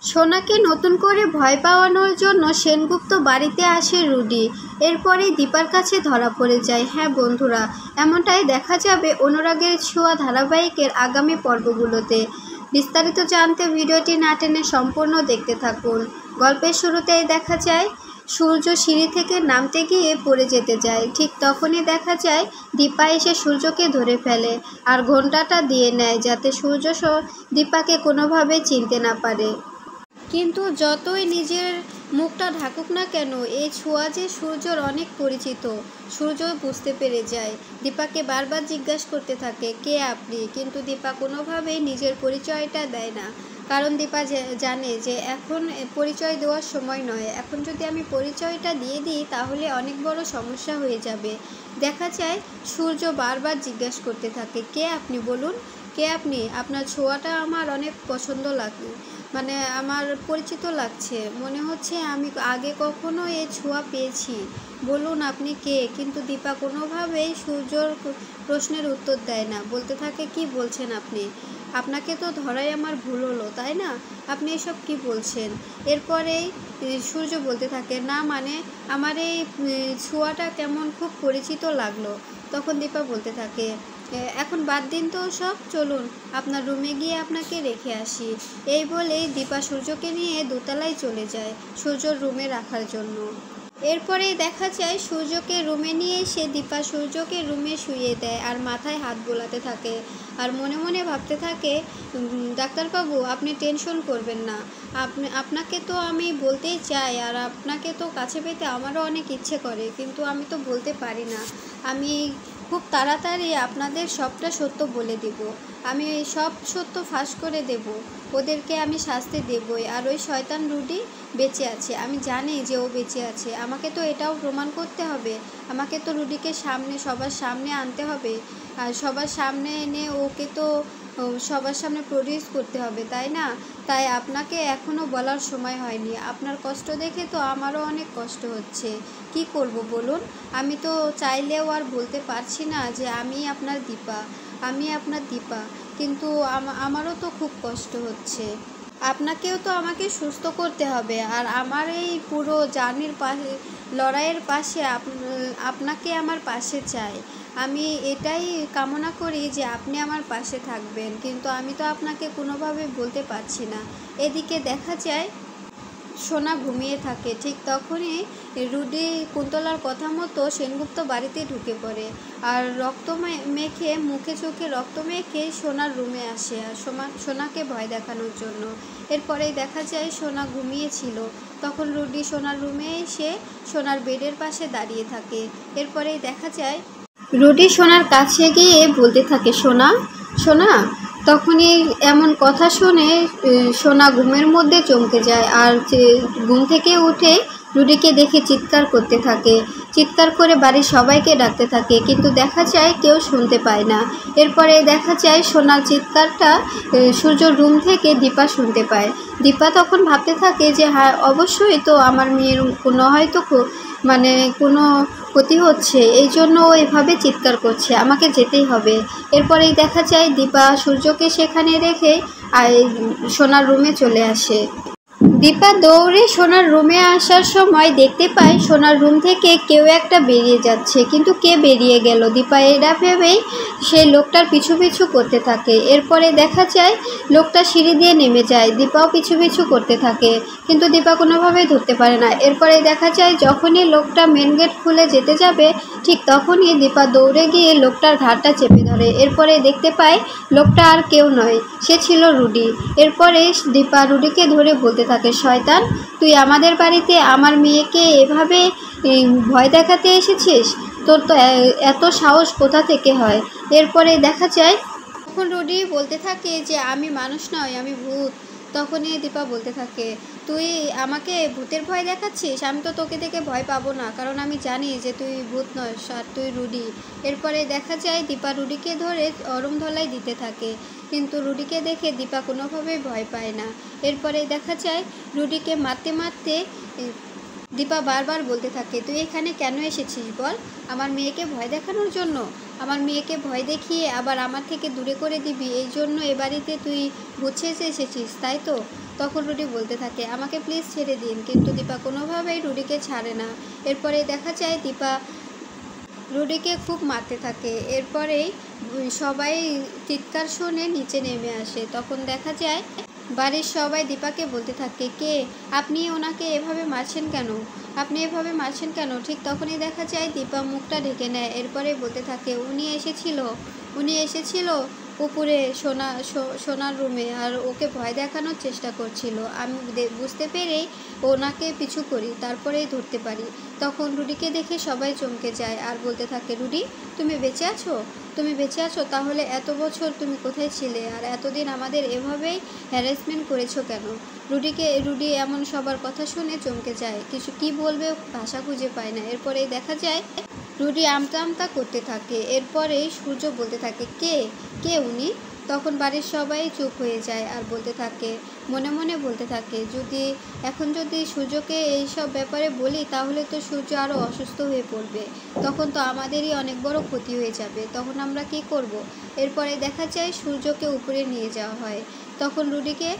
সোনাকে নতুন করে ভয় পাওয়ানোর জন্য সেনগুপ্ত বাড়িতে আসে রুডি। এরপরেই দীপার কাছে ধরা পড়ে যায়। হ্যাঁ বন্ধুরা, এমনটাই দেখা যাবে অনুরাগের ছোঁয়া ধারাবাহিকের আগামী পর্বগুলোতে। বিস্তারিত জানতে ভিডিওটি না টেনে সম্পূর্ণ দেখতে থাকুন। গল্পের শুরুতেই দেখা যায় সূর্য সিঁড়ি থেকে নামতে গিয়ে পড়ে যেতে যায়। ঠিক তখনই দেখা যায় দীপা এসে সূর্যকে ধরে ফেলে আর ঘোমটাটা দিয়ে নেয়, যাতে সূর্য দীপাকে কোনোভাবে চিনতে না পারে। কিন্তু যতই নিজের মুখটা ঢাকুক না কেন, এই ছোঁয়া যে সূর্যর অনেক পরিচিত। সূর্য বুঝতে পেরে যায়। দীপাকে বারবার জিজ্ঞাসা করতে থাকে, কে আপনি? কিন্তু দীপা কোনোভাবেই নিজের পরিচয়টা দেয় না, কারণ দীপা জানে যে এখন পরিচয় দেওয়ার সময় নয়। এখন যদি আমি পরিচয়টা দিয়ে দিই তাহলে অনেক বড় সমস্যা হয়ে যাবে। দেখা যায় সূর্য বারবার জিজ্ঞাসা করতে থাকে, কে আপনি বলুন, কে আপনি? আপনার ছোঁয়াটা আমার অনেক পছন্দ লাগে, মানে আমার পরিচিত লাগছে, মনে হচ্ছে আমি আগে কখনো এই ছোঁয়া পেয়েছি, বলুন আপনি কে? কিন্তু দীপা কোনোভাবেই সূর্যর প্রশ্নের উত্তর দেয় না। বলতে থাকে, কি বলছেন আপনি? আপনাকে তো ধরাই আমার ভুল হলো, তাই না? আপনি এসব কি বলছেন? এরপরেই সূর্য বলতে থাকে, না মানে আমার এই ছোঁয়াটা কেমন খুব পরিচিত লাগলো। তখন দীপা বলতে থাকে, এখন বাদ দিন তো সব, চলুন আপনার রুমে গিয়ে আপনাকে রেখে আসি। এই বলেই দীপা সূর্যকে নিয়ে দোতলায় চলে যায় সূর্যর রুমে রাখার জন্য। এরপরে দেখা যায় সূর্যকে রুমে নিয়ে এসে দীপা সূর্যকে রুমে শুইয়ে দেয় আর মাথায় হাত বোলাতে থাকে আর মনে মনে ভাবতে থাকে, ডাক্তারবাবু আপনি টেনশন করবেন না, আপনাকে তো আমি বলতেই চাই আর আপনাকে তো কাছে পেতে আমারও অনেক ইচ্ছে করে, কিন্তু আমি তো বলতে পারি না। আমি খুব তাড়াতাড়ি আপনাদের সবটা সত্য বলে দেব, আমি সব সত্য ফাঁস করে দেব, ওদেরকে আমি শাস্তি দেবই। আর ওই শয়তান রুডি বেঁচে আছে, আমি জানি যে ও বেঁচে আছে, আমাকে তো এটাও প্রমাণ করতে হবে, আমাকে তো রুডিকে সবার সামনে আনতে হবে, আর সবার সামনে এনে ওকে তো সবার সামনে প্রডিউস করতে হবে, তাই না? তাই আপনাকে এখনও বলার সময় হয়নি। আপনার কষ্ট দেখে তো আমারও অনেক কষ্ট হচ্ছে, কি করব বলুন? আমি তো চাইলেও আর বলতে পারছি না যে আমি আপনার দীপা, আমি আপনার দীপা, কিন্তু আমারও তো খুব কষ্ট হচ্ছে। আপনাকেও তো আমাকে সুস্থ করতে হবে, আর আমার এই পুরো জার্নির পাশে, লড়াইয়ের পাশে আপনাকে আমার পাশে চাই। আমি এটাই কামনা করি যে আপনি আমার পাশে থাকবেন, কিন্তু আমি তো আপনাকে কোনোভাবে বলতে পারছি না। এদিকে দেখা যায় সোনা ঘুমিয়ে থাকে। ঠিক তখনই রুডি কুন্তলার কথা মতো সেনগুপ্ত বাড়িতে ঢুকে পড়ে আর রক্ত মেখে, মুখে চোখে রক্ত মেখে সোনার রুমে আসে আর সোনাকে ভয় দেখানোর জন্য। এরপরেই দেখা যায় সোনা ঘুমিয়েছিল। তখন রুডি সোনার রুমে এসে সোনার বেডের পাশে দাঁড়িয়ে থাকে। এরপরেই দেখা যায় রুডি সোনার কাছে গিয়ে বলতে থাকে, সোনা সোনা। তখনই এমন কথা শুনে সোনা ঘুমের মধ্যে চমকে যায় আর ঘুম থেকে উঠে রুডিকে দেখে চিৎকার করতে থাকে, চিৎকার করে বাড়ির সবাইকে ডাকতে থাকে, কিন্তু দেখা যায় কেউ শুনতে পায় না। এরপরে দেখা যায় সোনার চিৎকারটা সূর্যর রুম থেকে দীপা শুনতে পায়। দীপা তখন ভাবতে থাকে যে হ্যাঁ অবশ্যই তো আমার মেয়ের কোনো হয়তো মানে কোনো ক্ষতি হচ্ছে, এই জন্য ও এভাবে চিৎকার করছে, আমাকে যেতেই হবে। এরপরেই দেখা যায় দীপা সূর্যকে সেখানে রেখে সোনার রুমে চলে আসে। দীপা দৌড়ে সোনার রুমে আসার সময় দেখতে পায় সোনার রুম থেকে কেউ একটা বেরিয়ে যাচ্ছে, কিন্তু কে বেরিয়ে গেল? দীপা এটা ভেবেই সেই লোকটার পিছু পিছু করতে থাকে। এরপরে দেখা যায় লোকটা সিঁড়ি দিয়ে নেমে যায়, দীপাও পিছু পিছু করতে থাকে, কিন্তু দীপা কোনোভাবেই ধরতে পারে না। এরপরে দেখা যায় যখনই লোকটা মেন গেট খুলে যেতে যাবে ঠিক তখনই দীপা দৌড়ে গিয়ে লোকটার ঘাড়টা চেপে ধরে। এরপরে দেখতে পায় লোকটা আর কেউ নয়, সে ছিল রুডি। এরপরে দীপা রুডিকে ধরে বলতে থাকে, শয়তান, তুই আমাদের বাড়িতে আমার মেয়েকে এভাবে ভয় দেখাতে এসেছিস? তোর তো এত সাহস কোথা থেকে হয়? এরপরে দেখা যায় তখন রুডি বলতে থাকে যে আমি মানুষ নয়, আমি ভূত। তখনই দীপা বলতে থাকে, তুই আমাকে ভূতের ভয় দেখাচ্ছিস? আমি তো তোকে দেখে ভয় পাবো না, কারণ আমি জানি যে তুই ভূত নয় আর তুই রুডি। এরপরে দেখা যায় দীপা রুডিকে ধরে অরমধলাই দিতে থাকে, কিন্তু রুডিকে দেখে দীপা কোনোভাবেই ভয় পায় না। এরপরে দেখা যায় রুডিকে মারতে মারতে দীপা বারবার বলতে থাকে, তুই এখানে কেন এসেছিস বল? আমার মেয়েকে ভয় দেখানোর জন্য? আমার মেয়েকে ভয় দেখিয়ে আবার আমার থেকে দূরে করে দিবি, এই জন্য এ বাড়িতে তুই ভূত সেজে এসেছিস, তাই তো? তখন রুডি বলতে থাকে আমাকে প্লিজ ছেড়ে দিন, কিন্তু দীপা কোনোভাবেই রুডিকে ছাড়ে না। এরপরে দেখা যায় দীপা রুডিকে খুব মারতে থাকে। এরপরেই সবাই চিৎকার শুনে নিচে নেমে আসে। তখন দেখা যায় বাড়ির সবাই দীপাকে বলতে থাকে, কে আপনি ওনাকে এভাবে মারছেন কেন, আপনি এভাবে মারছেন কেন? ঠিক তখনই দেখা যায় দীপা মুখটা ঢেকে নেয়। এরপরে বলতে থাকে উনি এসেছিল উপরে সোনার রুমে, আর ওকে ভয় দেখানোর চেষ্টা করছিল। আমি বুঝতে পেরেই ওনাকে পিছু করি, তারপরেই ধরতে পারি। তখন রুডিকে দেখে সবাই চমকে যায় আর বলতে থাকে, রুডি তুমি বেঁচে আছো, তুমি বেঁচে আছো? তাহলে এত বছর তুমি কোথায় ছিলে, আর এতদিন আমাদের এভাবেই হ্যারাসমেন্ট করেছো কেন? রুডি এমন সবার কথা শুনে চমকে যায়, কিছু কি বলবে ভাষা খুঁজে পায় না। এরপরেই দেখা যায় রুডি আমতা আমতা করতে থাকে। এরপরে সূর্য বলতে থাকে, কে কে উনি? তখন বাড়ির সবাই চুপ হয়ে যায় আর বলতে থাকে, মনে মনে বলতে থাকে, যদি সূর্যকে এইসব ব্যাপারে বলি তাহলে তো সূর্য আরও অসুস্থ হয়ে পড়বে, তখন তো আমাদেরই অনেক বড় ক্ষতি হয়ে যাবে, তখন আমরা কি করব? এরপরে দেখা যায় সূর্যকে উপরে নিয়ে যাওয়া হয়। তখন রুডিকে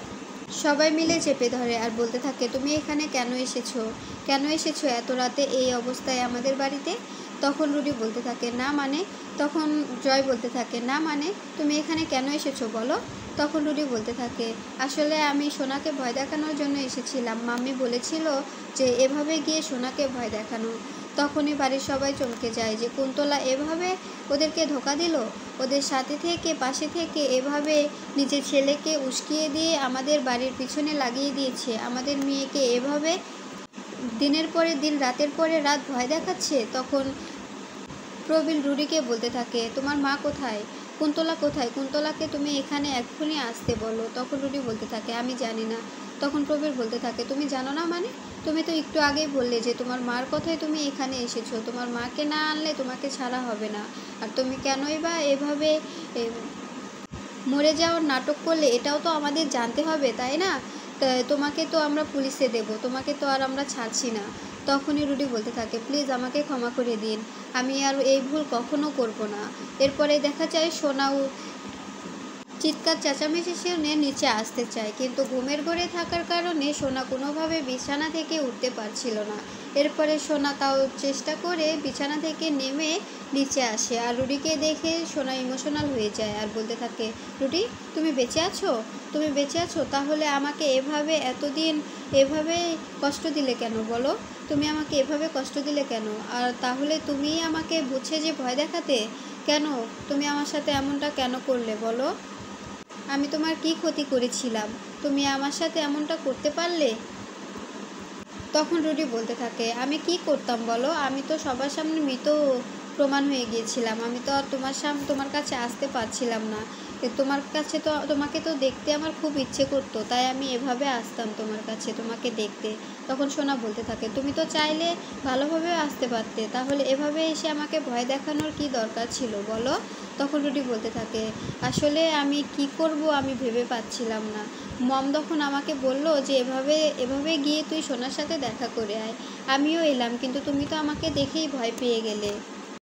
সবাই মিলে চেপে ধরে আর বলতে থাকে, তুমি এখানে কেন এসেছো এত রাতে এই অবস্থায় আমাদের বাড়িতে? তখন রুডি বলতে থাকে, না মানে? তখন জয় বলতে থাকে, না মানে তুমি এখানে কেন এসেছো বলো? তখন রুডি বলতে থাকে, আসলে আমি সোনাকে ভয় দেখানোর জন্য এসেছিলাম, মাম্মি বলেছিল যে এভাবে গিয়ে সোনাকে ভয় দেখানো। তখনই বাড়ির সবাই চমকে যায় যে কুন্তলা এভাবে ওদেরকে ধোকা দিল, ওদের পাশে থেকে এভাবে নিজের ছেলেকে উস্কিয়ে দিয়ে আমাদের বাড়ির পিছনে লাগিয়ে দিয়েছে, আমাদের মেয়েকে এভাবে দিনের পরে দিন রাতের পরে রাত ভয় দেখাচ্ছে। তখন প্রবীণ রুডিকে বলতে থাকে, তোমার মা কোথায়, কুন্তলা কোথায়, কুন্তলাকে তুমি এখানে এক্ষুনি আসতে বলো। তখন রুডি বলতে থাকে, আমি জানি না। তখন প্রবীর বলতে থাকে, তুমি জানো না মানে? তুমি তো একটু আগেই বললে যে তোমার মার কথায় তুমি এখানে এসেছো, তোমার মাকে না আনলে তোমাকে ছাড়া হবে না, আর তুমি কেনই বা এভাবে মরে যাওয়ার নাটক করলে এটাও তো আমাদের জানতে হবে, তাই না? তোমাকে তো আমরা পুলিশে দেব, তোমাকে তো আর আমরা ছাড়ছি না। তখনই রুডি বলতে থাকে, প্লিজ আমাকে ক্ষমা করে দিন, আমি আর এই ভুল কখনো করব না। এরপরে দেখা যায় সোনাও চিৎকার চেঁচামেচি শুনে নিচে আসতে চায়, কিন্তু ঘুমের ঘরে থাকার কারণে সোনা কোনোভাবে বিছানা থেকে উঠতে পারছিল না। এরপরে সোনা তাও চেষ্টা করে বিছানা থেকে নেমে নিচে আসে, আর রুডিকে দেখে সোনা ইমোশনাল হয়ে যায় আর বলতে থাকে, রুডি তুমি বেঁচে আছো? তাহলে আমাকে এতদিন এভাবে কষ্ট দিলে কেন বলো? তুমি আমাকে এভাবে কষ্ট দিলে কেন? আর তাহলে তুমিই আমাকে বুঝে যে ভয় দেখাতে কেন? তুমি আমার সাথে এমনটা কেন করলে বলো? আমি তোমার কি ক্ষতি করেছিলাম, তুমি আমার সাথে এমনটা করতে পারলে? তখন রুডি বলতে থাকে, আমি কি করতাম বলো? আমি তো সবার সামনে মৃত প্রমাণ হয়ে গিয়েছিলাম, আমি তো আর তোমার কাছে আসতে পারছিলাম না। তোমাকে তো দেখতে আমার খুব ইচ্ছে করতো, তাই আমি এভাবে আসতাম তোমার কাছে তোমাকে দেখতে। তখন সোনা বলতে থাকে, তুমি তো চাইলে ভালোভাবে আসতে পারতে, তাহলে এভাবে এসে আমাকে ভয় দেখানোর কি দরকার ছিল বলো? তখন রুডি বলতে থাকে, আসলে আমি কি করব আমি ভেবে পাচ্ছিলাম না। মম তখন আমাকে বলল যে এভাবে গিয়ে তুই সোনার সাথে দেখা করে আয়, আমিও এলাম, কিন্তু তুমি তো আমাকে দেখেই ভয় পেয়ে গেলে।